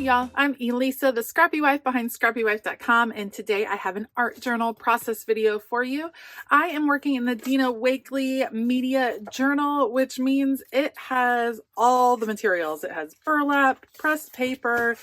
y'all, I'm Elisa, the Scrappy Wife behind ScrappyWife.com, and today I have an art journal process video for you. I am working in the Dina Wakley Media Journal, which means it has all the materials. It has burlap, pressed paper,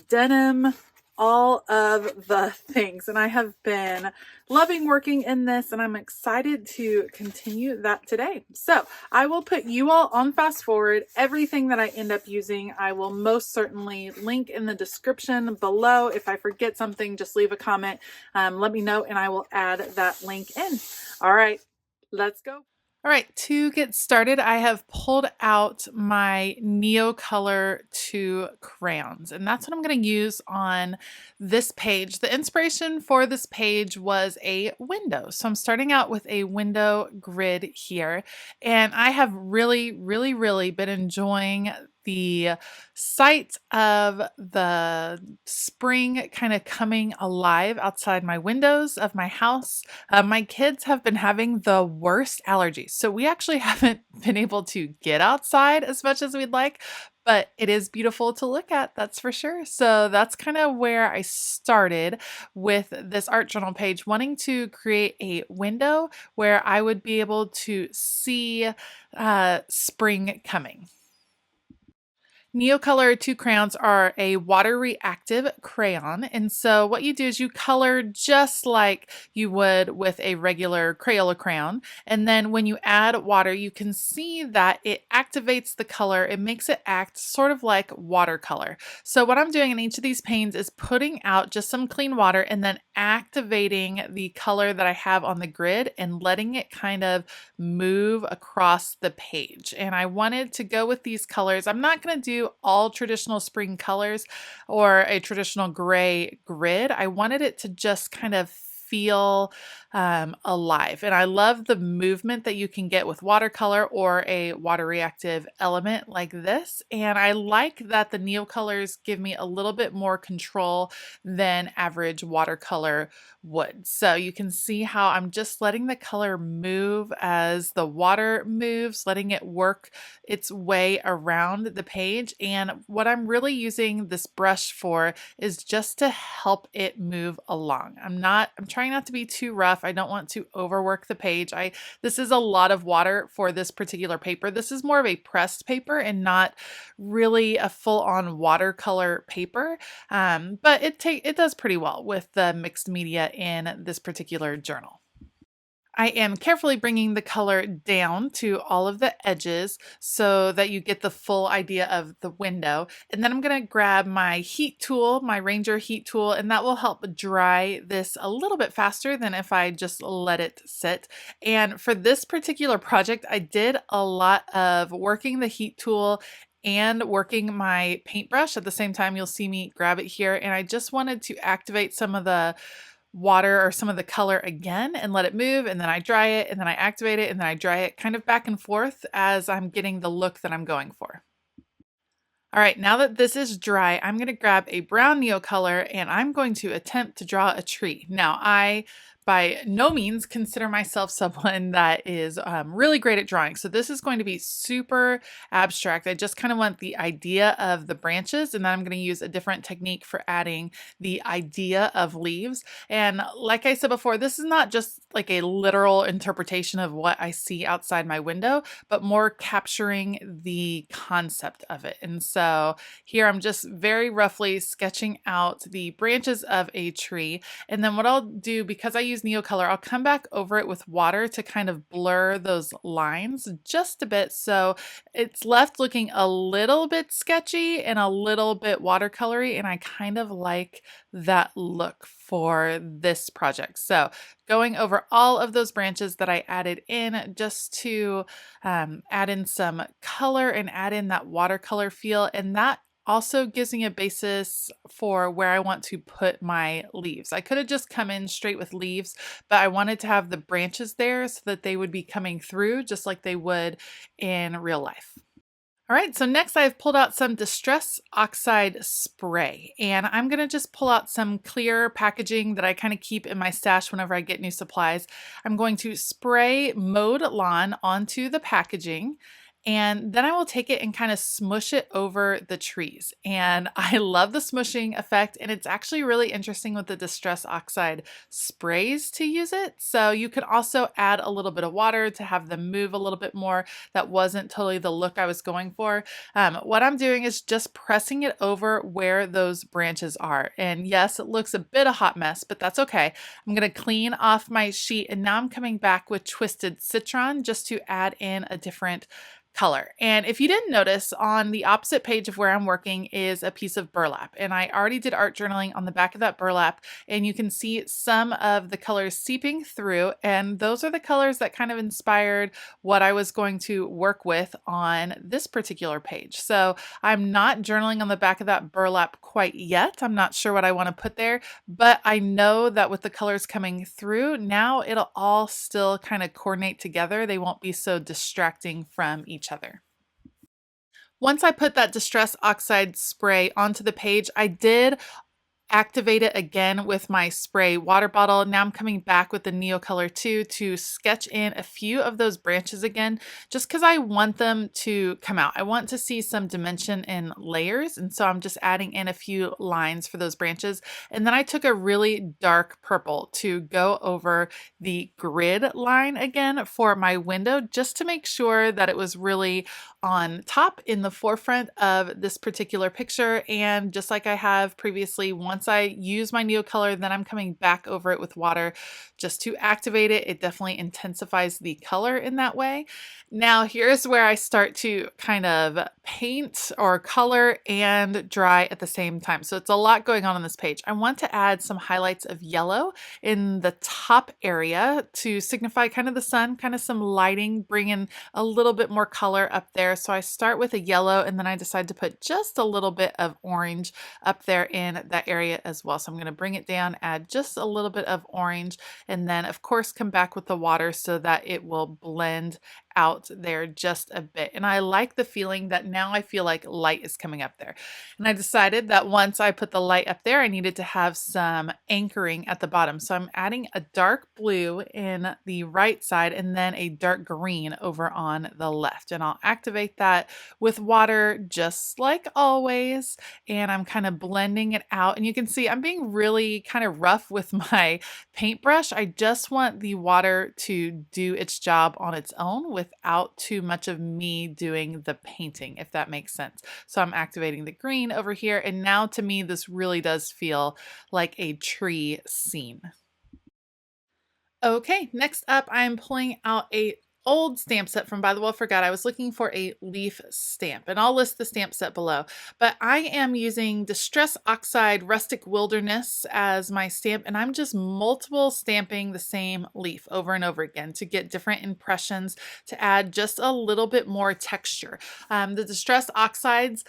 denim, all of the things, and I have been loving working in this, and I'm excited to continue that today. So I will put you all on fast forward. Everything that I end up using I will most certainly link in the description below. If I forget something, just leave a comment, let me know, and I will add that link in. All right, let's go. All right, to get started, I have pulled out my Neocolor 2 crayons, and that's what I'm going to use on this page. The inspiration for this page was a window. So I'm starting out with a window grid here, and I have really been enjoying the sight of the spring kind of coming alive outside my windows of my house. My kids have been having the worst allergies, so we actually haven't been able to get outside as much as we'd like, but it is beautiful to look at, that's for sure. So that's kind of where I started with this art journal page, wanting to create a window where I would be able to see spring coming. Neocolor 2 crayons are a water reactive crayon, and so what you do is you color just like you would with a regular Crayola crayon, and then when you add water you can see that it activates the color. It makes it act sort of like watercolor. So what I'm doing in each of these panes is putting out just some clean water and then activating the color that I have on the grid and letting it kind of move across the page. And I wanted to go with these colors. I'm not going to do all traditional spring colors or a traditional gray grid. I wanted it to just kind of feel alive. And I love the movement that you can get with watercolor or a water reactive element like this. And I like that the Neocolors give me a little bit more control than average watercolor would. So you can see how I'm just letting the color move as the water moves, letting it work its way around the page. And what I'm really using this brush for is just to help it move along. I'm trying not to be too rough. I don't want to overwork the page. This is a lot of water for this particular paper. This is more of a pressed paper and not really a full-on watercolor paper, but it does pretty well with the mixed media in this particular journal. I am carefully bringing the color down to all of the edges so that you get the full idea of the window. And then I'm going to grab my heat tool, my Ranger heat tool, and that will help dry this a little bit faster than if I just let it sit. And for this particular project, I did a lot of working the heat tool and working my paintbrush at the same time. You'll see me grab it here, and I just wanted to activate some of the water or some of the color again and let it move, and then I dry it, and then I activate it, and then I dry it, kind of back and forth as I'm getting the look that I'm going for. All right, now that this is dry, I'm going to grab a brown Neocolor and I'm going to attempt to draw a tree. Now, I by no means consider myself someone that is really great at drawing. So this is going to be super abstract. I just kind of want the idea of the branches, and then I'm going to use a different technique for adding the idea of leaves. And like I said before, this is not just like a literal interpretation of what I see outside my window, but more capturing the concept of it. And so here I'm just very roughly sketching out the branches of a tree. And then what I'll do, because I use Neocolor, I'll come back over it with water to kind of blur those lines just a bit, so it's left looking a little bit sketchy and a little bit watercolory, and I kind of like that look for this project. So going over all of those branches that I added in just to add in some color and add in that watercolor feel, and that also gives me a basis for where I want to put my leaves. I could have just come in straight with leaves, but I wanted to have the branches there so that they would be coming through just like they would in real life. All right, so next I've pulled out some Distress Oxide spray, and I'm gonna just pull out some clear packaging that I kind of keep in my stash whenever I get new supplies. I'm going to spray Mowed Lawn onto the packaging, And then I will take it and kind of smush it over the trees. And I love the smushing effect. And it's actually really interesting with the Distress Oxide sprays to use it. So you could also add a little bit of water to have them move a little bit more. That wasn't totally the look I was going for. What I'm doing is just pressing it over where those branches are. And yes, it looks a bit a hot mess, but that's okay. I'm going to clean off my sheet, and now I'm coming back with Twisted Citron just to add in a different color. And if you didn't notice, on the opposite page of where I'm working is a piece of burlap. And I already did art journaling on the back of that burlap, and you can see some of the colors seeping through. And those are the colors that kind of inspired what I was going to work with on this particular page. So I'm not journaling on the back of that burlap quite yet. I'm not sure what I want to put there, but I know that with the colors coming through, now it'll all still kind of coordinate together. They won't be so distracting from each other. Once I put that Distress Oxide spray onto the page, I did activate it again with my spray water bottle. Now I'm coming back with the Neocolor 2 to sketch in a few of those branches again, just because I want them to come out. I want to see some dimension in layers, and so I'm just adding in a few lines for those branches. And then I took a really dark purple to go over the grid line again for my window, just to make sure that it was really on top in the forefront of this particular picture. And just like I have previously, once I use my Neocolor, then I'm coming back over it with water just to activate it. It definitely intensifies the color in that way. Now here's where I start to kind of paint or color and dry at the same time. So it's a lot going on this page. I want to add some highlights of yellow in the top area to signify kind of the sun, kind of some lighting, bring in a little bit more color up there. So I start with a yellow, and then I decide to put just a little bit of orange up there in that area as well. So I'm going to bring it down, add just a little bit of orange, and then of course come back with the water so that it will blend out there just a bit. And I like the feeling that now I feel like light is coming up there. And I decided that once I put the light up there, I needed to have some anchoring at the bottom. So I'm adding a dark blue in the right side and then a dark green over on the left. And I'll activate that with water just like always. And I'm kind of blending it out. And you can see I'm being really kind of rough with my paintbrush. I just want the water to do its job on its own without too much of me doing the painting, if that makes sense. So I'm activating the green over here. And now to me, this really does feel like a tree scene. Okay, next up, I'm pulling out a old stamp set from By the Well Forgot. I was looking for a leaf stamp, and I'll list the stamp set below. But I am using Distress Oxide Rustic Wilderness as my stamp, and I'm just multiple stamping the same leaf over and over again to get different impressions to add just a little bit more texture. The Distress Oxides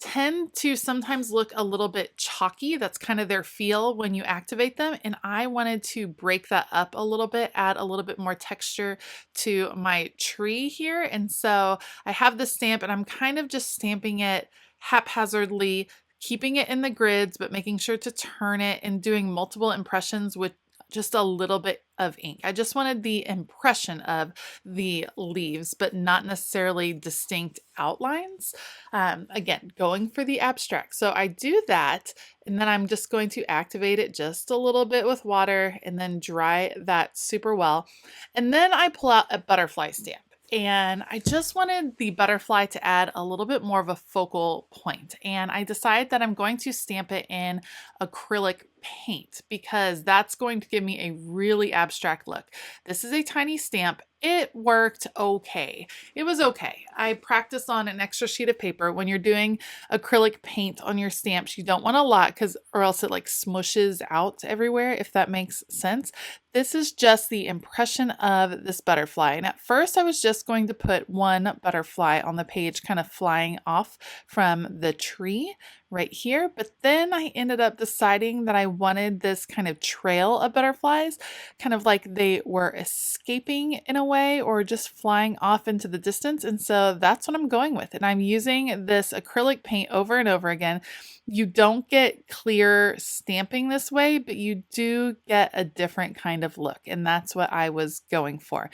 tend to sometimes look a little bit chalky. That's kind of their feel when you activate them. And I wanted to break that up a little bit, add a little bit more texture to my tree here. And so I have the stamp, and I'm kind of just stamping it haphazardly, keeping it in the grids, but making sure to turn it and doing multiple impressions with just a little bit of ink. I just wanted the impression of the leaves, but not necessarily distinct outlines. Again, going for the abstract. So I do that, and then I'm just going to activate it just a little bit with water and then dry that super well. And then I pull out a butterfly stamp. And I just wanted the butterfly to add a little bit more of a focal point. And I decided that I'm going to stamp it in acrylic paint because that's going to give me a really abstract look. This is a tiny stamp. It worked okay. It was okay. I practiced on an extra sheet of paper. When you're doing acrylic paint on your stamps, you don't want a lot or else it like smushes out everywhere, if that makes sense. This is just the impression of this butterfly. And at first I was just going to put one butterfly on the page kind of flying off from the tree right here, but then I ended up deciding that I wanted this kind of trail of butterflies, kind of like they were escaping in a way or just flying off into the distance. And so that's what I'm going with. And I'm using this acrylic paint over and over again. You don't get clear stamping this way, but you do get a different kind of look. And that's what I was going for.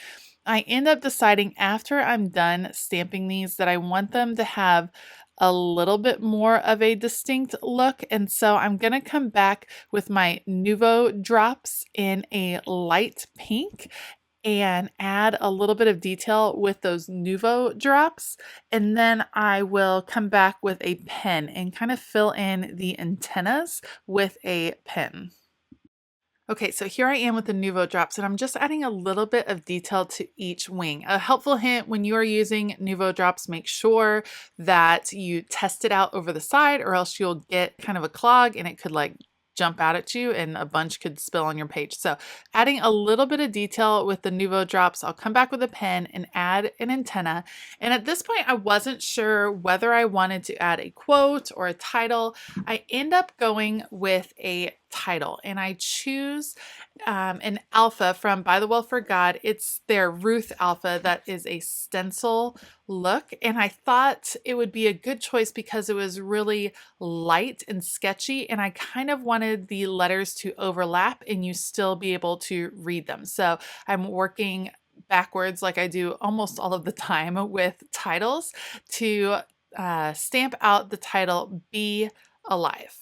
I end up deciding after I'm done stamping these that I want them to have a little bit more of a distinct look. And so I'm going to come back with my Nuvo drops in a light pink and add a little bit of detail with those Nuvo drops. And then I will come back with a pen and kind of fill in the antennas with a pen. Okay, so here I am with the Nuvo drops, and I'm just adding a little bit of detail to each wing. A helpful hint when you are using Nuvo drops, make sure that you test it out over the side, or else you'll get kind of a clog and it could like jump out at you and a bunch could spill on your page. So adding a little bit of detail with the Nuvo drops, I'll come back with a pen and add an antenna. And at this point, I wasn't sure whether I wanted to add a quote or a title. I end up going with a title and I choose an alpha from By the Well for God. It's their Ruth alpha that is a stencil look, and I thought it would be a good choice because it was really light and sketchy, and I kind of wanted the letters to overlap and you still be able to read them. So I'm working backwards like I do almost all of the time with titles to stamp out the title Be Alive.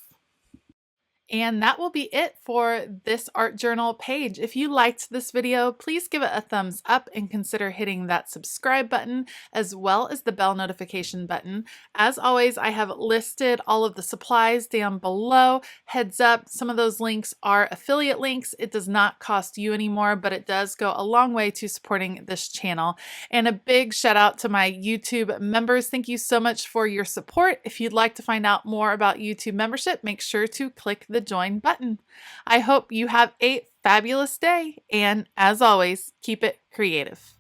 And that will be it for this art journal page. If you liked this video, please give it a thumbs up and consider hitting that subscribe button as well as the bell notification button. As always, I have listed all of the supplies down below. Heads up, some of those links are affiliate links. It does not cost you anymore, but it does go a long way to supporting this channel. And a big shout out to my YouTube members. Thank you so much for your support. If you'd like to find out more about YouTube membership, make sure to click the join button. I hope you have a fabulous day, and as always, keep it creative.